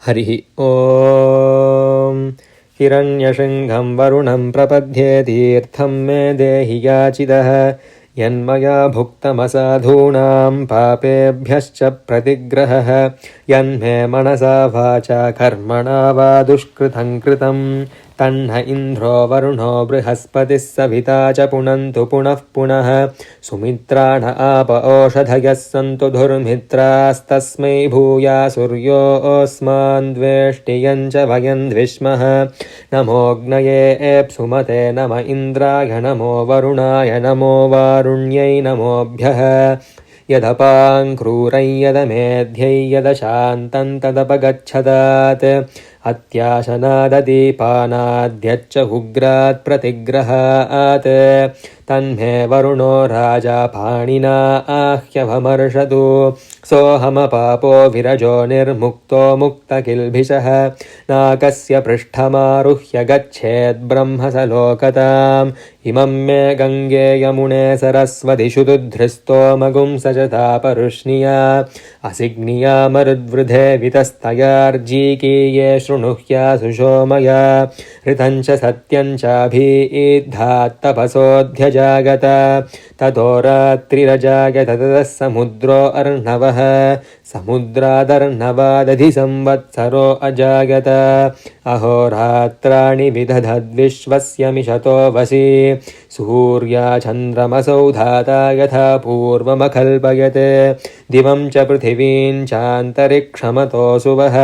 हरिः ॐ हिरण्यशृङ्गं वरुणं प्रपद्ये तीर्थं मे देहि याचितः यन्मया भुक्तमसाधूनां पापेभ्यश्च प्रतिग्रहः यन्मे मनसा वाचा कर्मणा वा दुष्कृतं कृतं तन्न इन्द्रो वरुणो बृहस्पतिः सविता च पुनन्तु पुनः पुनः सुमित्राण आप ओषधयः सन्तु धुर्मित्रास्तस्मै भूया सूर्योऽस्मान् द्वेष्टियं च वयं द्विष्मः नमोऽग्नये एप्सुमते नम इन्द्राय नमो वरुणाय नमो वारुण्यै नमोऽभ्यः यदपाङ्क्रूरै यदमेध्यै यदशान्तं तदपगच्छदात् अत्याशनाददीपानाद्यच्च उग्रात् प्रतिग्रहात् तन्मे वरुणो राजा पाणिना आह्यवमर्षतु सोऽहमपापो विरजो निर्मुक्तो मुक्तकिल्बिषः नाकस्य पृष्ठमारुह्य गच्छेद्ब्रह्मसलोकताम् इमं मे गङ्गे यमुने सरस्वतिषु दुध्रिस्तोमगुं सचता परुष्णिया असिग्निया मरुद्वृधे वितस्तयार्जीकीये शृणुह्या सुषोमया ऋतं च सत्यं चाभीद्धात्तपसोऽध्यजागत ततो रात्रिरजागत ततः समुद्रो अर्णवः समुद्रादर्णवादधि संवत्सरो अजागत अहोरात्राणि विदधद्विश्वस्य मिषतो वसि सूर्या चन्द्रमसौ धाता यथा पूर्वमकल्पयत् दिवं च पृथिवीं चान्तरिक्षमतोऽसु वः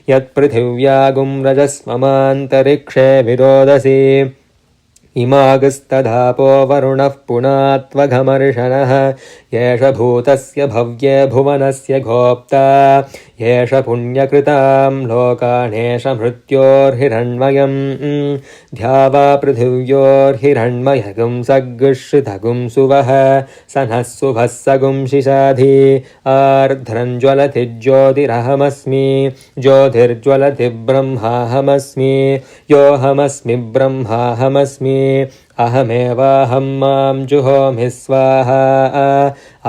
यत्पृथिव्यागुं रजस्ममान्तरिक्षे विरोदसी इमागस्तधापो वरुणः पुनात्वघमर्षणः येष भूतस्य भव्ये भुवनस्य गोप्ता येष पुण्यकृतां लोकानेष मृत्योर्हिरण्मयं ध्यावा पृथिव्योर्हिरण्मयगुं सगृश्रितगुं सुवः सनः सुभः सगुं शिशाधि आर्ध्रं ज्वलति ज्योतिरहमस्मि ज्योतिर्ज्वलति ब्रह्माहमस्मि योऽहमस्मि ब्रह्माहमस्मि अहमेवाहं मां जुहोमि स्वाहा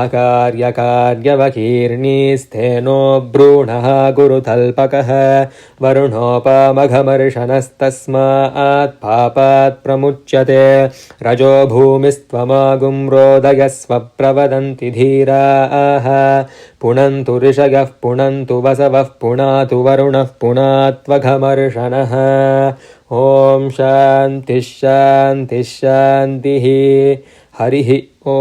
अकार्यकार्यवकीर्णीस्थेनो भ्रूणः गुरुतल्पकः वरुणोपामघमर्षणस्तस्मात् पापात् प्रमुच्यते रजो भूमिस्त्वमागुं रोदयस्व प्रवदन्ति धीराः पुनन्तु ऋषयः पुनन्तु वसवः पुनातु वरुणः पुनात्वघमर्षणः ॐ शान्तिः शान्तिः शान्तिः हरिः ॐ।